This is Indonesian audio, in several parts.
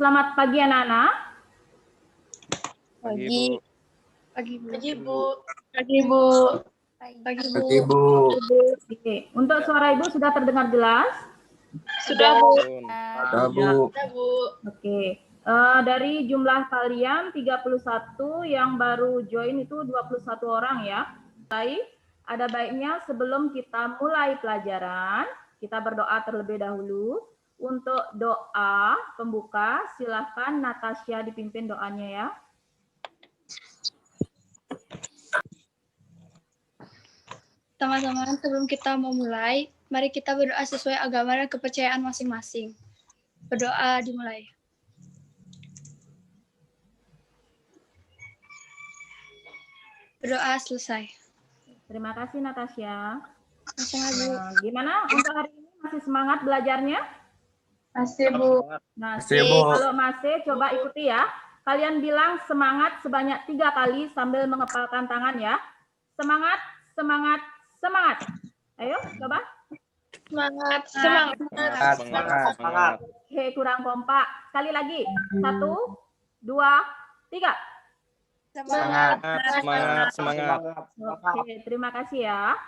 Selamat pagi anak-anak. Pagi, Bu. Pagi, Bu. Pagi, Bu. Pagi, Bu. Pagi, Bu. Pagi, Bu. Oke. Untuk suara Ibu sudah terdengar jelas? Sudah, Bu. Sudah, Bu. Sudah, Bu. Oke. Dari jumlah kalian 31 yang baru join itu 21 orang ya. Baik, ada baiknya sebelum kita mulai pelajaran, kita berdoa terlebih dahulu. Untuk doa pembuka, silahkan Natasha dipimpin doanya ya. Teman-teman, sebelum kita memulai, mari kita berdoa sesuai agama dan kepercayaan masing-masing. Berdoa dimulai. Berdoa selesai. Terima kasih Natasha. Sama-sama, Bu. Gimana untuk hari ini, masih semangat belajarnya? Masih, Bu. Masih. Masih, Bu. Kalau masih, coba ikuti ya. Kalian bilang semangat sebanyak 3 kali sambil mengepalkan tangan ya. Semangat, semangat, semangat. Ayo, coba. Semangat. Semangat. Semangat. Oke, kurang kompak. Sekali lagi. 1, 2, 3. Semangat. Semangat. Oke, terima kasih ya.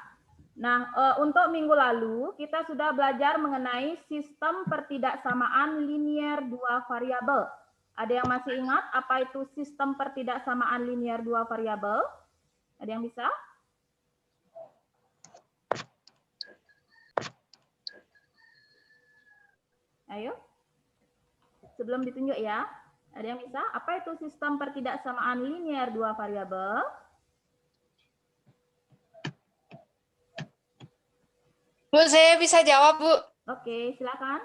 Nah, untuk minggu lalu kita sudah belajar mengenai sistem pertidaksamaan linier 2 variabel. Ada yang masih ingat apa itu sistem pertidaksamaan linier 2 variabel? Ada yang bisa? Ayo. Sebelum ditunjuk ya. Ada yang bisa? Apa itu sistem pertidaksamaan linier 2 variabel? Bu, saya bisa jawab, Bu. Oke, silakan.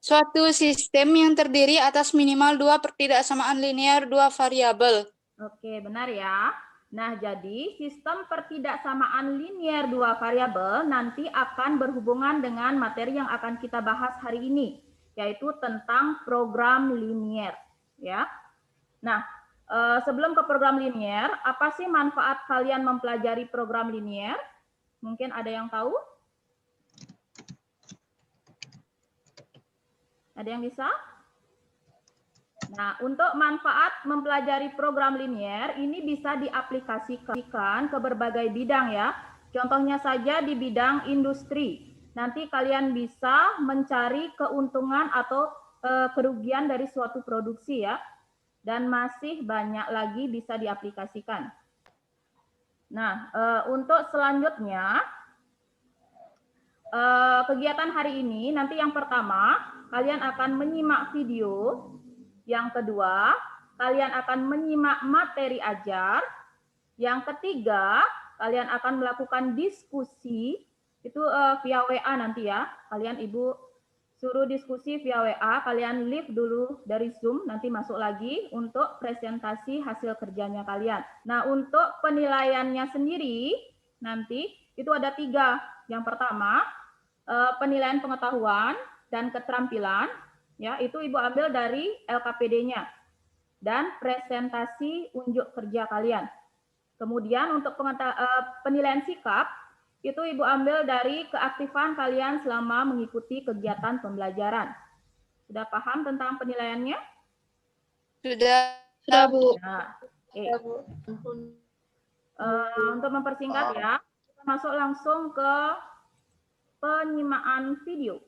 Suatu sistem yang terdiri atas minimal 2 pertidaksamaan linear 2 variabel. Oke, benar ya. Nah, jadi sistem pertidaksamaan linier 2 variabel nanti akan berhubungan dengan materi yang akan kita bahas hari ini, yaitu tentang program linier. Ya. Nah, sebelum ke program linier, apa sih manfaat kalian mempelajari program linier? Mungkin ada yang tahu? Ada yang bisa? Nah, untuk manfaat mempelajari program linier, ini bisa diaplikasikan ke berbagai bidang ya. Contohnya saja di bidang industri. Nanti kalian bisa mencari keuntungan atau kerugian dari suatu produksi ya. Dan masih banyak lagi bisa diaplikasikan. Nah, untuk selanjutnya, kegiatan hari ini nanti yang pertama, kalian akan menyimak video. Yang kedua, kalian akan menyimak materi ajar. Yang ketiga, kalian akan melakukan diskusi. Itu via WA nanti ya. Kalian Ibu suruh diskusi via WA. Kalian leave dulu dari Zoom. Nanti masuk lagi untuk presentasi hasil kerjanya kalian. Nah, untuk penilaiannya sendiri, nanti itu ada 3. Yang pertama, penilaian pengetahuan dan keterampilan. Ya, itu Ibu ambil dari LKPD-nya dan presentasi unjuk kerja kalian. Kemudian untuk penilaian sikap, itu Ibu ambil dari keaktifan kalian selama mengikuti kegiatan pembelajaran. Sudah paham tentang penilaiannya? Sudah. Sudah, Bu. Nah, untuk mempersingkat ya, kita masuk langsung ke penyimaan video.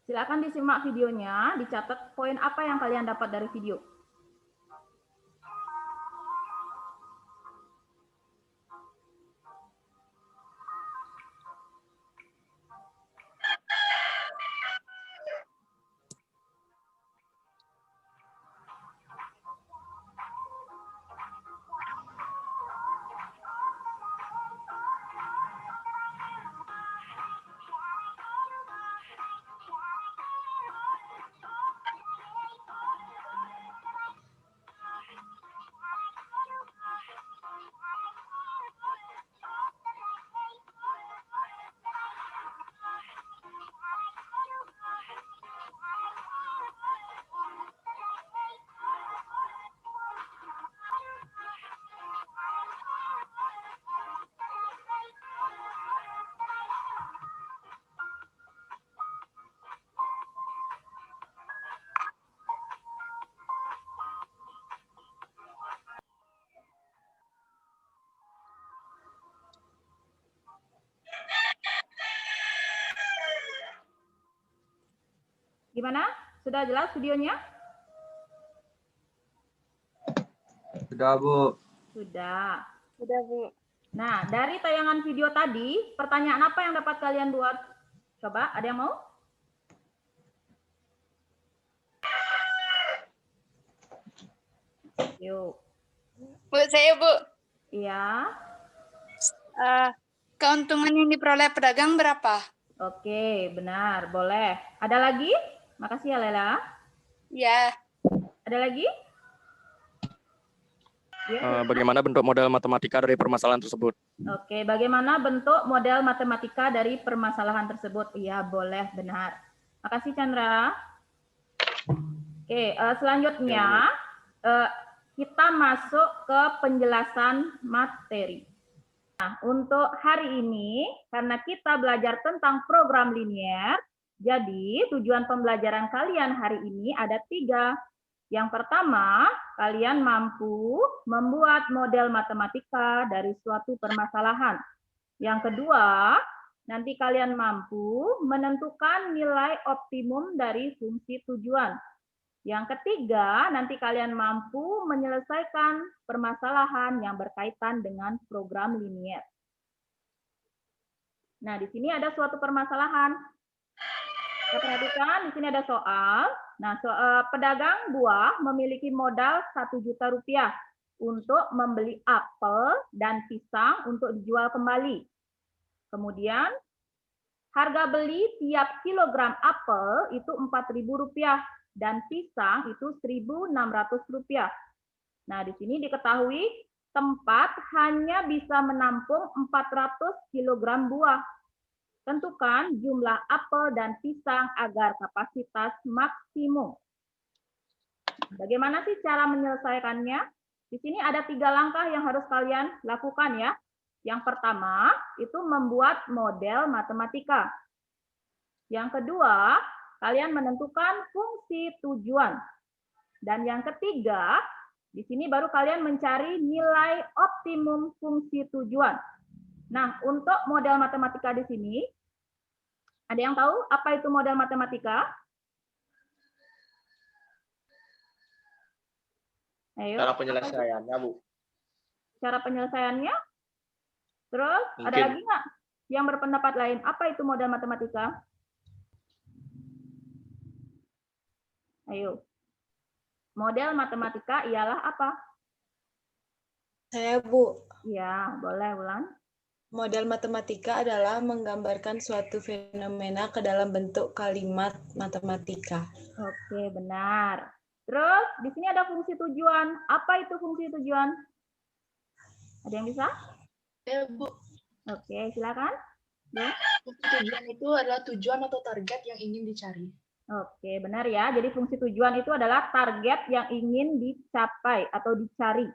Silakan disimak videonya, dicatat poin apa yang kalian dapat dari video. Gimana? Sudah jelas videonya? Sudah, Bu. Sudah. Sudah, Bu. Nah, dari tayangan video tadi, pertanyaan apa yang dapat kalian buat? Coba, ada yang mau? Yuk. Bu, saya Bu. Iya. Keuntungan yang diperoleh pedagang berapa? Oke, benar. Boleh. Ada lagi? Makasih ya, Lela. Ya. Ada lagi? Ya, Bagaimana bentuk model matematika dari permasalahan tersebut? Oke, bagaimana bentuk model matematika dari permasalahan tersebut? Iya, boleh, benar. Makasih, Chandra. Oke, selanjutnya kita masuk ke penjelasan materi. Nah, untuk hari ini, karena kita belajar tentang program linier, jadi tujuan pembelajaran kalian hari ini ada 3. Yang pertama, kalian mampu membuat model matematika dari suatu permasalahan. Yang kedua, nanti kalian mampu menentukan nilai optimum dari fungsi tujuan. Yang ketiga, nanti kalian mampu menyelesaikan permasalahan yang berkaitan dengan program linier. Nah, di sini ada suatu permasalahan. Kita perhatikan, di sini ada soal. Nah, pedagang buah memiliki modal 1 juta rupiah untuk membeli apel dan pisang untuk dijual kembali. Kemudian, harga beli tiap kilogram apel itu 4.000 rupiah dan pisang itu 1.600 rupiah. Nah, di sini diketahui tempat hanya bisa menampung 400 kilogram buah. Tentukan jumlah apel dan pisang agar kapasitas maksimum. Bagaimana sih cara menyelesaikannya? Di sini ada 3 langkah yang harus kalian lakukan ya. Yang pertama, itu membuat model matematika. Yang kedua, kalian menentukan fungsi tujuan. Dan yang ketiga, di sini baru kalian mencari nilai optimum fungsi tujuan. Nah, untuk model matematika di sini, ada yang tahu apa itu model matematika? Ayo. Cara penyelesaiannya, Bu. Cara penyelesaiannya? Terus, ada Mungkin. lagi nggak yang berpendapat lain? Apa itu model matematika? Ayo. Model matematika ialah apa? Saya, Bu. Ya, boleh, Wulan. Model matematika adalah menggambarkan suatu fenomena ke dalam bentuk kalimat matematika. Oke, benar. Terus, di sini ada fungsi tujuan. Apa itu fungsi tujuan? Ada yang bisa? Ya, Bu. Oke, silakan. Ya. Tujuan itu adalah tujuan atau target yang ingin dicari. Oke, benar ya. Jadi fungsi tujuan itu adalah target yang ingin dicapai atau dicari.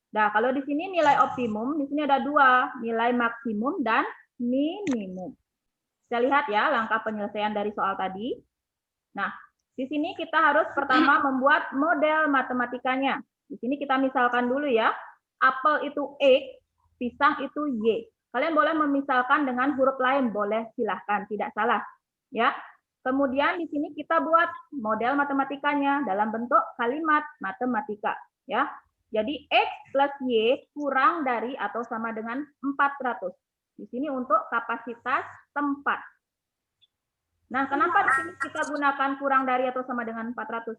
Nah, kalau di sini nilai optimum, di sini ada 2, nilai maksimum dan minimum. Kita lihat ya langkah penyelesaian dari soal tadi. Nah, di sini kita harus pertama membuat model matematikanya. Di sini kita misalkan dulu ya, apel itu X, pisang itu Y. Kalian boleh memisalkan dengan huruf lain, boleh silahkan, tidak salah. Ya. Kemudian di sini kita buat model matematikanya dalam bentuk kalimat matematika. Ya. Jadi X plus Y kurang dari atau sama dengan 400. Di sini untuk kapasitas tempat. Nah, kenapa di sini kita gunakan kurang dari atau sama dengan 400?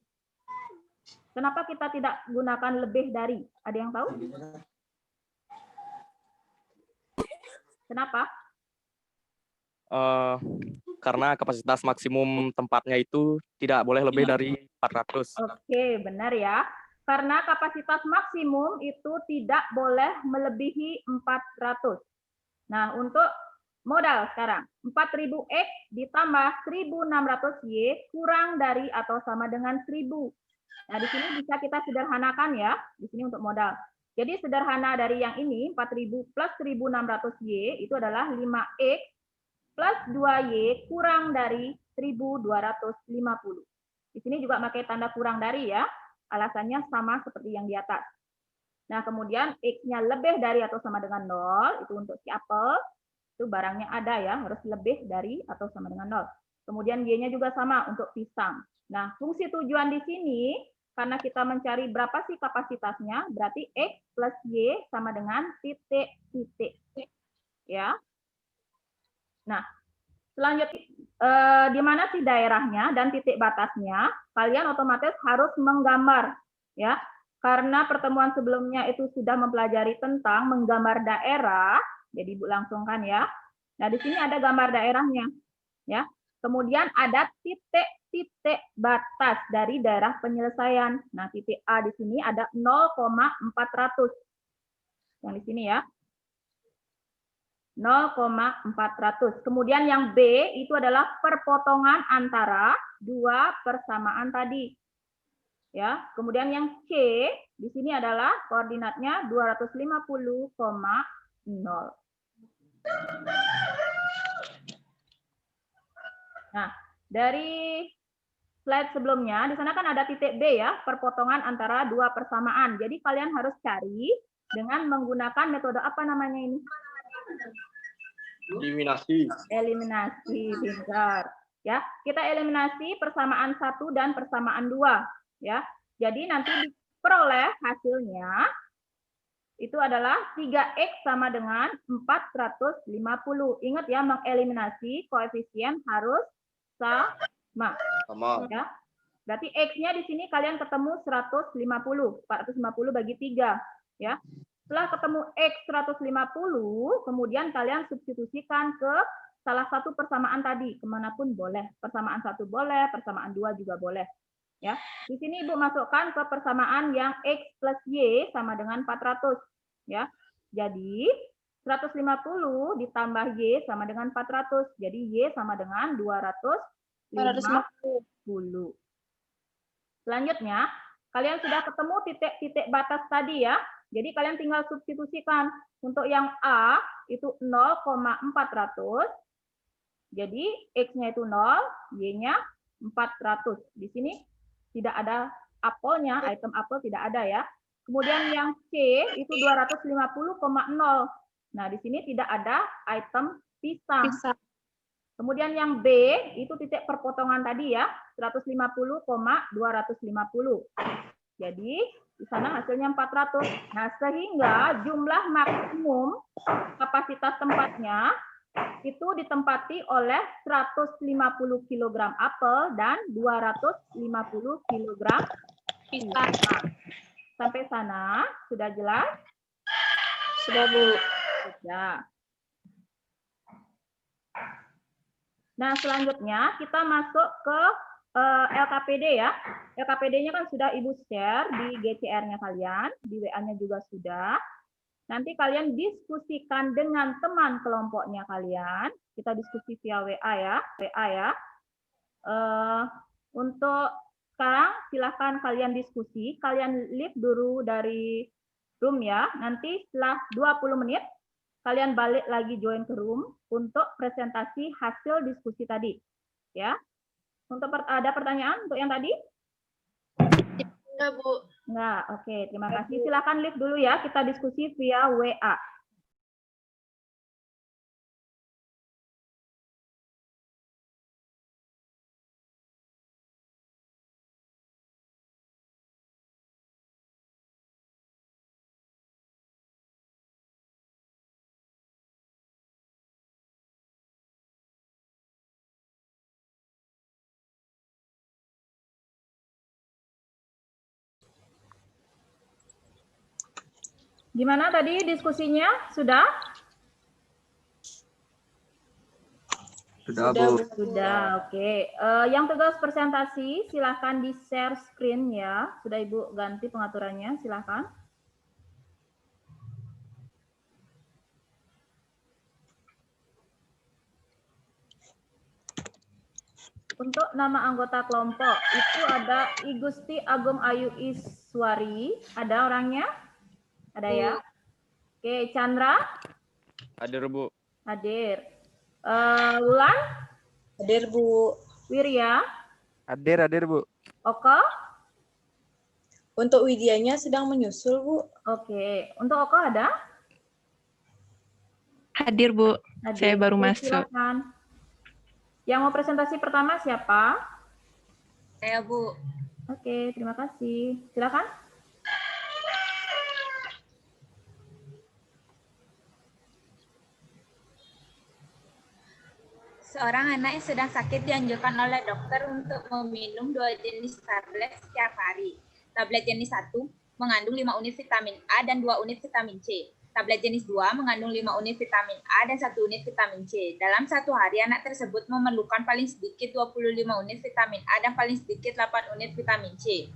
Kenapa kita tidak gunakan lebih dari? Ada yang tahu? Kenapa? Karena kapasitas maksimum tempatnya itu tidak boleh lebih dari 400. Oke, benar ya. Karena kapasitas maksimum itu tidak boleh melebihi 400. Nah, untuk modal sekarang, 4.000 X ditambah 1.600Y kurang dari atau sama dengan 1.000. Nah, di sini bisa kita sederhanakan ya, di sini untuk modal. Jadi sederhana dari yang ini, 4.000 plus 1.600Y itu adalah 5X plus 2Y kurang dari 1.250. Di sini juga pakai tanda kurang dari ya. Alasannya sama seperti yang di atas. Nah, kemudian X-nya lebih dari atau sama dengan 0, itu untuk si apel, itu barangnya ada ya, harus lebih dari atau sama dengan 0. Kemudian Y-nya juga sama untuk pisang. Nah, fungsi tujuan di sini, karena kita mencari berapa sih kapasitasnya, berarti X plus Y sama dengan titik-titik. Ya. Nah, selanjutnya, di mana sih daerahnya dan titik batasnya? Kalian otomatis harus menggambar. Ya. Karena pertemuan sebelumnya itu sudah mempelajari tentang menggambar daerah, jadi Ibu langsungkan ya. Nah, di sini ada gambar daerahnya, ya. Kemudian ada titik-titik batas dari daerah penyelesaian. Nah, titik A di sini ada 0,400. Yang di sini ya. 0,400. Kemudian yang B itu adalah perpotongan antara dua persamaan tadi. Ya, kemudian yang C di sini adalah koordinatnya 250,0. Nah, dari slide sebelumnya di sana kan ada titik B ya, perpotongan antara dua persamaan. Jadi kalian harus cari dengan menggunakan metode apa namanya ini? Eliminasi. Eliminasi, pintar. Ya, kita eliminasi persamaan 1 dan persamaan 2. Ya, jadi nanti diperoleh hasilnya itu adalah 3X sama dengan 450. Ingat ya, mengeliminasi koefisien harus sama. Ya. Berarti X-nya di sini kalian ketemu 150. 450 bagi 3. Ya. Setelah ketemu X 150, kemudian kalian substitusikan ke salah satu persamaan tadi. Kemanapun boleh. Persamaan 1 boleh, persamaan 2 juga boleh. Ya, di sini Ibu masukkan ke persamaan yang X plus Y sama dengan 400. Ya, jadi 150 ditambah Y sama dengan 400. Jadi Y sama dengan 250. Selanjutnya, kalian sudah ketemu titik-titik batas tadi ya. Jadi kalian tinggal substitusikan. Untuk yang A itu 0,400. Jadi X-nya itu 0, Y-nya 400. Di sini tidak ada apelnya, item apel tidak ada ya. Kemudian yang C itu 250,0. Nah, di sini tidak ada item pisang. Kemudian yang B itu titik perpotongan tadi ya, 150,250. Jadi di sana hasilnya 400. Nah, sehingga jumlah maksimum kapasitas tempatnya itu ditempati oleh 150 kg apel dan 250 kg pisang. Sampai sana sudah jelas? Sudah, Bu. Sudah. Nah, selanjutnya kita masuk ke LKPD ya. LKPD-nya kan sudah Ibu share di GCR-nya kalian, di WA-nya juga sudah. Nanti kalian diskusikan dengan teman kelompoknya kalian. Kita diskusi via WA ya. Untuk sekarang silahkan kalian diskusi. Kalian leave dulu dari room ya. Nanti setelah 20 menit kalian balik lagi join ke room untuk presentasi hasil diskusi tadi. Ya. Ada pertanyaan untuk yang tadi? Enggak, Bu. Enggak, oke. Terima kasih. Silakan live dulu ya. Kita diskusi via WA. Gimana tadi diskusinya? Sudah? Sudah, Bu. Sudah, oke. Yang tugas presentasi, silahkan di-share screen ya. Sudah Ibu ganti pengaturannya, silahkan. Untuk nama anggota kelompok, itu ada I Gusti Agung Ayu Iswari. Ada orangnya? Ada ya? Oke, Chandra? Hadir, Bu. Hadir. Wulan? Hadir, Bu. Wirya? Hadir, Bu. Oko? Untuk Widianya sedang menyusul, Bu. Oke. Untuk Oko ada? Hadir, Bu. Hadir. Saya baru Oke, masuk. silakan. Yang mau presentasi pertama siapa? Saya, Bu. Oke, terima kasih. Silakan. Seorang anak yang sedang sakit dianjurkan oleh dokter untuk meminum 2 jenis tablet setiap hari. Tablet jenis 1 mengandung 5 unit vitamin A dan 2 unit vitamin C. Tablet jenis 2 mengandung 5 unit vitamin A dan 1 unit vitamin C. Dalam satu hari, anak tersebut memerlukan paling sedikit 25 unit vitamin A dan paling sedikit 8 unit vitamin C.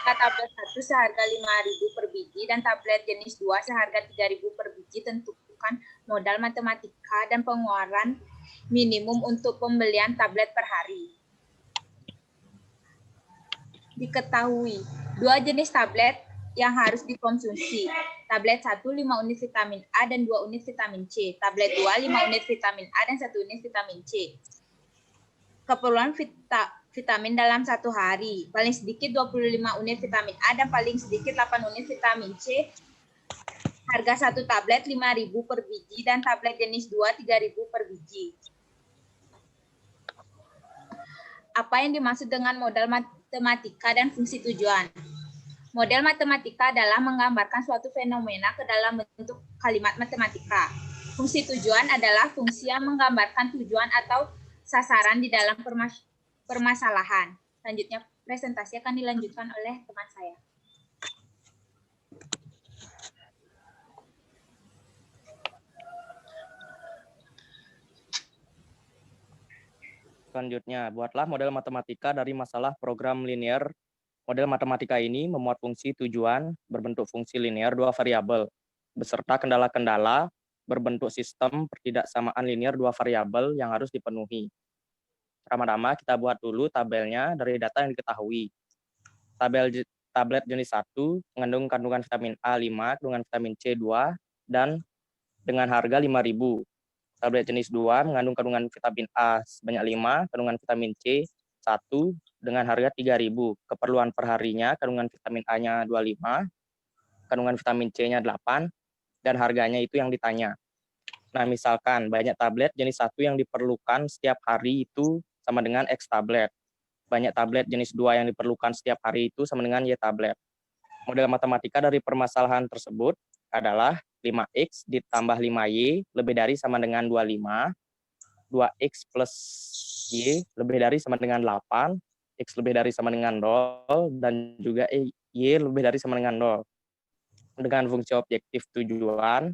Tablet 1 seharga 5.000 per biji dan tablet jenis 2 seharga 3.000 per biji. Tentukan modal matematika dan pengeluaran minimum untuk pembelian tablet per hari. Diketahui, 2 jenis tablet yang harus dikonsumsi. Tablet 1 5 unit vitamin A dan 2 unit vitamin C. Tablet 2 5 unit vitamin A dan 1 unit vitamin C. Keperluan vitamin dalam satu hari. Paling sedikit 25 unit vitamin A dan paling sedikit 8 unit vitamin C. Harga satu tablet 5.000 per biji dan tablet jenis 2 3.000 per biji. Apa yang dimaksud dengan modal matematika dan fungsi tujuan? Model matematika adalah menggambarkan suatu fenomena ke dalam bentuk kalimat matematika. Fungsi tujuan adalah fungsi yang menggambarkan tujuan atau sasaran di dalam permasalahan. Selanjutnya, presentasi akan dilanjutkan oleh teman saya. Selanjutnya, buatlah model matematika dari masalah program linear. Model matematika ini memuat fungsi tujuan berbentuk fungsi linear 2 variabel, beserta kendala-kendala berbentuk sistem pertidaksamaan linear 2 variabel yang harus dipenuhi. Pertama-tama kita buat dulu tabelnya dari data yang diketahui. Tablet jenis 1 mengandung kandungan vitamin A 5, kandungan vitamin C 2, dan dengan harga 5.000. Tablet jenis 2 mengandung kandungan vitamin A sebanyak 5, kandungan vitamin C 1 dengan harga 3.000. Keperluan perharinya kandungan vitamin A-nya 25, kandungan vitamin C-nya 8, dan harganya itu yang ditanya. Nah, misalkan banyak tablet jenis 1 yang diperlukan setiap hari itu sama dengan X tablet. Banyak tablet jenis 2 yang diperlukan setiap hari itu sama dengan Y tablet. Model matematika dari permasalahan tersebut adalah 5X ditambah 5Y lebih dari sama dengan 25, 2X plus Y lebih dari sama dengan 8, X lebih dari sama dengan 0, dan juga Y lebih dari sama dengan 0. Dengan fungsi objektif tujuan,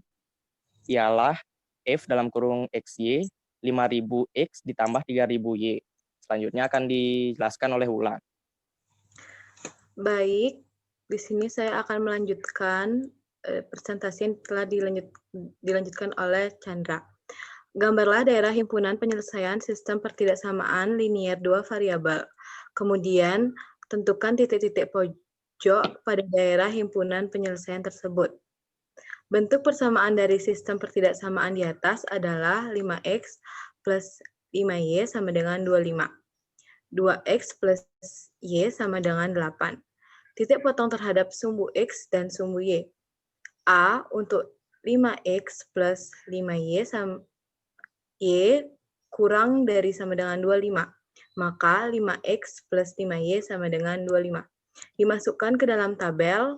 ialah F dalam kurung XY, 5.000X ditambah 3.000Y. Selanjutnya akan dijelaskan oleh Wulan. Baik, di sini saya akan melanjutkan presentasi yang telah dilanjutkan oleh Chandra. Gambarlah daerah himpunan penyelesaian sistem pertidaksamaan linear 2 variabel. Kemudian, tentukan titik-titik pojok pada daerah himpunan penyelesaian tersebut. Bentuk persamaan dari sistem pertidaksamaan di atas adalah 5X plus 5Y sama dengan 25. 2X plus Y sama dengan 8. Titik potong terhadap sumbu X dan sumbu Y. A untuk 5X plus 5Y sama Y kurang dari sama dengan 25. Maka 5X plus 5Y sama dengan 25. Dimasukkan ke dalam tabel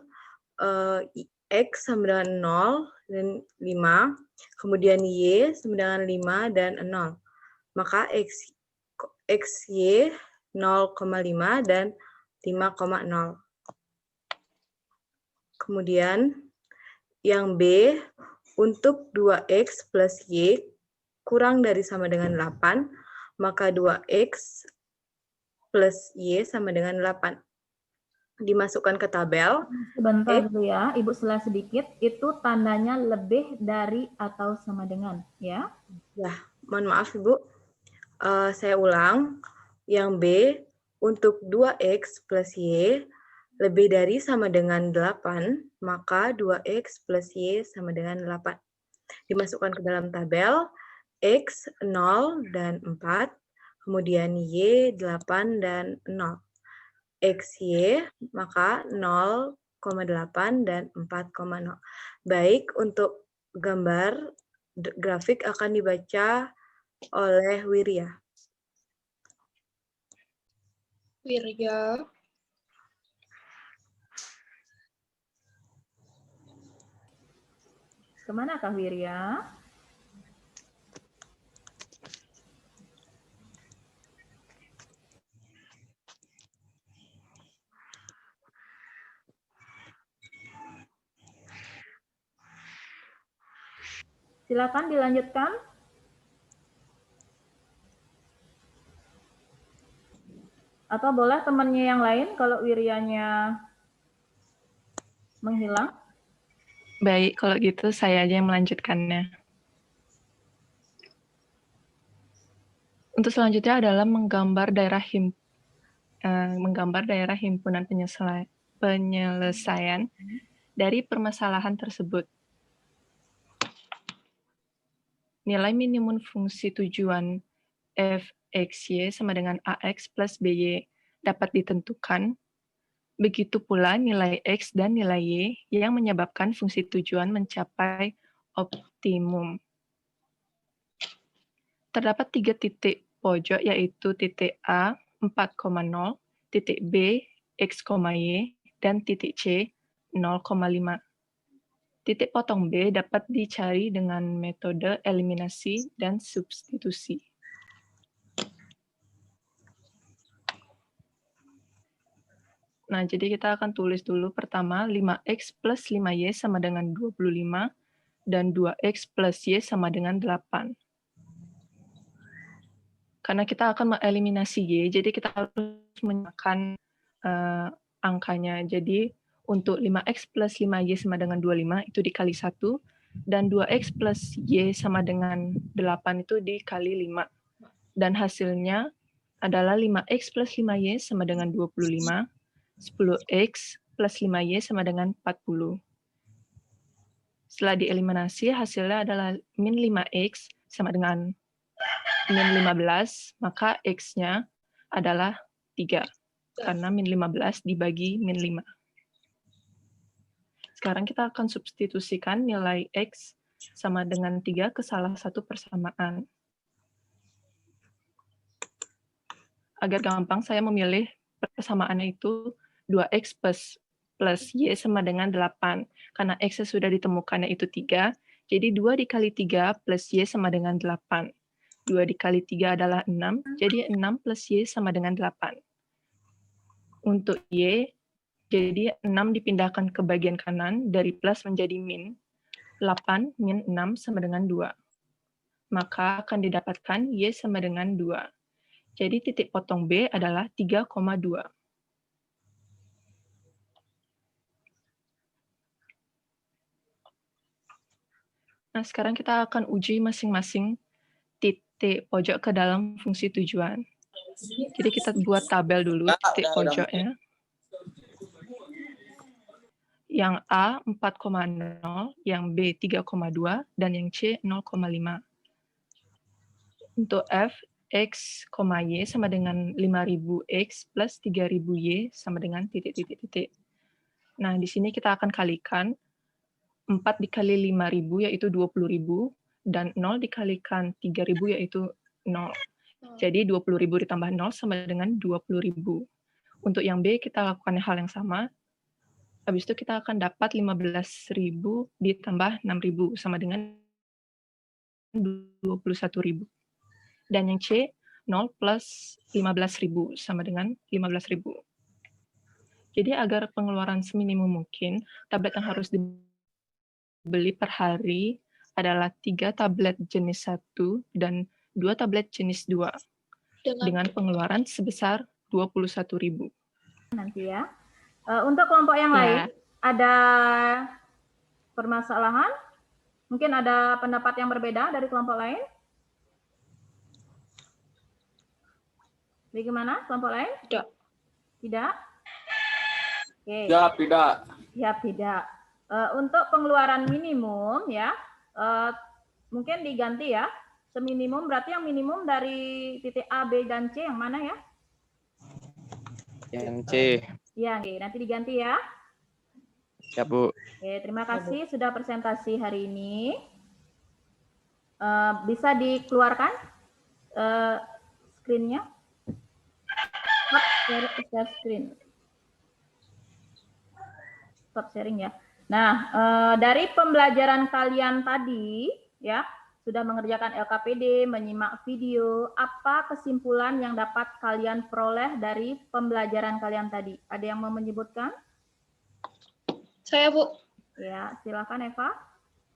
X sama dengan 0 dan 5. Kemudian Y sama dengan 5 dan 0. Maka XY 0,5 dan 5,0. Kemudian yang B untuk 2X plus Y kurang dari sama dengan 8, maka 2X plus Y sama dengan 8. Dimasukkan ke tabel. Sebentar dulu ya, Ibu selah sedikit, itu tandanya lebih dari atau sama dengan, ya? Ya, mohon maaf Ibu. Saya ulang. Yang B untuk 2X plus Y lebih dari sama dengan 8, maka 2X plus Y sama dengan 8. Dimasukkan ke dalam tabel, X 0 dan 4, kemudian Y 8 dan 0. XY maka 0,8 dan 4,0. Baik, untuk gambar grafik akan dibaca oleh Wirya. Wirya. Kemana Kak Wirya? Silakan dilanjutkan. Atau boleh temannya yang lain kalau Wiryanya menghilang? Baik, kalau gitu saya aja yang melanjutkannya. Untuk selanjutnya adalah menggambar daerah himpunan penyelesaian dari permasalahan tersebut. Nilai minimum fungsi tujuan f(x, y) sama dengan ax plus by dapat ditentukan. Begitu pula nilai x dan nilai y yang menyebabkan fungsi tujuan mencapai optimum. Terdapat 3 titik pojok, yaitu titik A 4,0, titik B x, y, dan titik C 0,5. Titik potong B dapat dicari dengan metode eliminasi dan substitusi. Nah, jadi kita akan tulis dulu pertama 5x plus 5y sama dengan 25, dan 2x plus y sama dengan 8. Karena kita akan mengeliminasi y, jadi kita harus menyamakan angkanya. Jadi untuk 5x plus 5y sama dengan 25 itu dikali 1, dan 2x plus y sama dengan 8 itu dikali 5. Dan hasilnya adalah 5x plus 5y sama dengan 25, 10x plus 5y sama dengan 40. Setelah dieliminasi, hasilnya adalah min 5x sama dengan min 15, maka x-nya adalah 3. Karena min 15 dibagi min 5. Sekarang kita akan substitusikan nilai x sama dengan 3 ke salah satu persamaan. Agar gampang, saya memilih persamaannya itu 2x plus y sama dengan 8. Karena x sudah ditemukan yaitu 3, jadi 2 dikali 3 plus y sama dengan 8. 2 dikali 3 adalah 6, jadi 6 plus y sama dengan 8. Untuk y, jadi 6 dipindahkan ke bagian kanan, dari plus menjadi min. 8 min 6 sama dengan 2. Maka akan didapatkan y sama dengan 2. Jadi titik potong B adalah 3,2. Nah, sekarang kita akan uji masing-masing titik pojok ke dalam fungsi tujuan. Jadi kita buat tabel dulu titik pojoknya. Yang A 4,0, yang B 3,2, dan yang C 0,5. Untuk F, X, Y sama dengan 5.000X plus 3.000Y sama dengan titik-titik-titik. Nah, di sini kita akan kalikan 4 dikali 5.000 yaitu 20.000, dan 0 dikalikan 3.000 yaitu 0. Jadi 20.000 ditambah 0 sama dengan 20.000. Untuk yang B kita lakukan hal yang sama. Habis itu kita akan dapat 15.000 ditambah 6.000 sama dengan 21.000. Dan yang C, 0 plus 15.000 sama dengan 15.000. Jadi agar pengeluaran seminimum mungkin, tablet yang harus dibeli per hari adalah 3 tablet jenis 1 dan 2 tablet jenis 2. Dengan pengeluaran sebesar 21.000. Nanti ya. Untuk kelompok yang lain, ada permasalahan? Mungkin ada pendapat yang berbeda dari kelompok lain? Bagaimana kelompok lain? Tidak. Tidak? Oke. Ya, tidak. Ya, tidak. Untuk pengeluaran minimum ya, mungkin diganti ya. Seminimum berarti yang minimum dari titik A, B, dan C yang mana ya? Yang C. Ya, oke. Nanti diganti ya. Siap, Bu. Oke, terima kasih sudah presentasi hari ini. Bisa dikeluarkan screen-nya. Stop share screen. Stop sharing ya. Nah, dari pembelajaran kalian tadi, ya, sudah mengerjakan LKPD, menyimak video, apa kesimpulan yang dapat kalian peroleh dari pembelajaran kalian tadi? Ada yang mau menyebutkan? Saya, Bu. Ya, silakan Eva.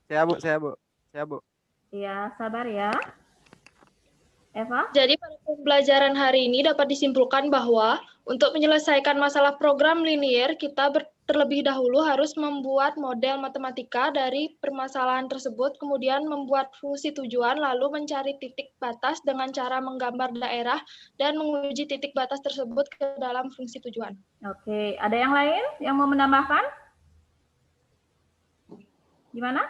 Saya, Bu. Ya, sabar ya. Eva? Jadi pada pembelajaran hari ini dapat disimpulkan bahwa untuk menyelesaikan masalah program linier, kita terlebih dahulu harus membuat model matematika dari permasalahan tersebut, kemudian membuat fungsi tujuan, lalu mencari titik batas dengan cara menggambar daerah dan menguji titik batas tersebut ke dalam fungsi tujuan. Oke, ada yang lain yang mau menambahkan? Gimana?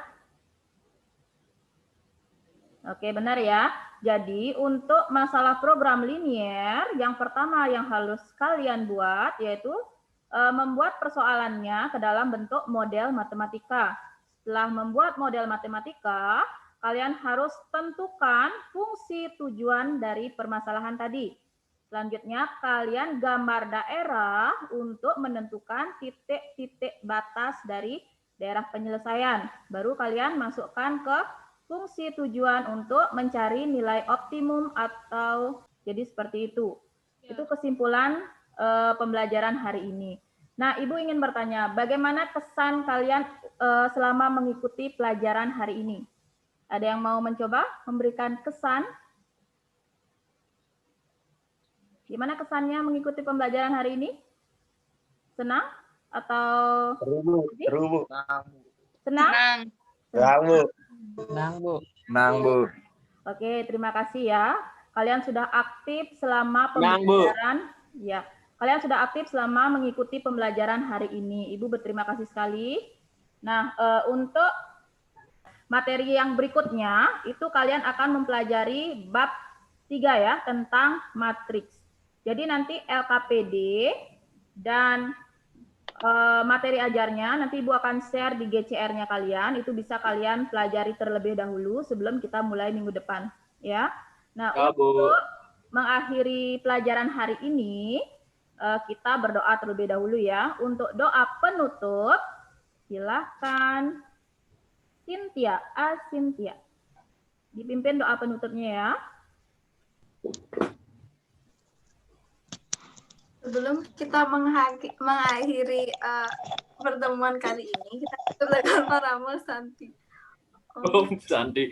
Oke, benar ya. Jadi untuk masalah program linier, yang pertama yang harus kalian buat yaitu membuat persoalannya ke dalam bentuk model matematika. Setelah membuat model matematika, kalian harus tentukan fungsi tujuan dari permasalahan tadi. Selanjutnya, kalian gambar daerah untuk menentukan titik-titik batas dari daerah penyelesaian. Baru kalian masukkan ke fungsi tujuan untuk mencari nilai optimum atau jadi seperti itu. Itu kesimpulan pembelajaran hari ini. Nah, Ibu ingin bertanya, bagaimana kesan kalian selama mengikuti pelajaran hari ini? Ada yang mau mencoba memberikan kesan? Gimana kesannya mengikuti pembelajaran hari ini? Senang atau Seru, Bu. senang? Menang, Bu. Oke, terima kasih ya. Kalian sudah aktif selama pembelajaran. Ya, kalian sudah aktif selama mengikuti pembelajaran hari ini. Ibu berterima kasih sekali. Nah, untuk materi yang berikutnya, itu kalian akan mempelajari bab 3 ya, tentang matriks. Jadi nanti LKPD dan materi ajarnya nanti Ibu akan share di GCR-nya kalian, itu bisa kalian pelajari terlebih dahulu sebelum kita mulai minggu depan, ya. Nah, untuk mengakhiri pelajaran hari ini, kita berdoa terlebih dahulu ya. Untuk doa penutup, silakan Cynthia, Cynthia. Dipimpin doa penutupnya ya. Sebelum kita mengakhiri pertemuan kali ini, kita tutup dengan Ramal Santi. Santi.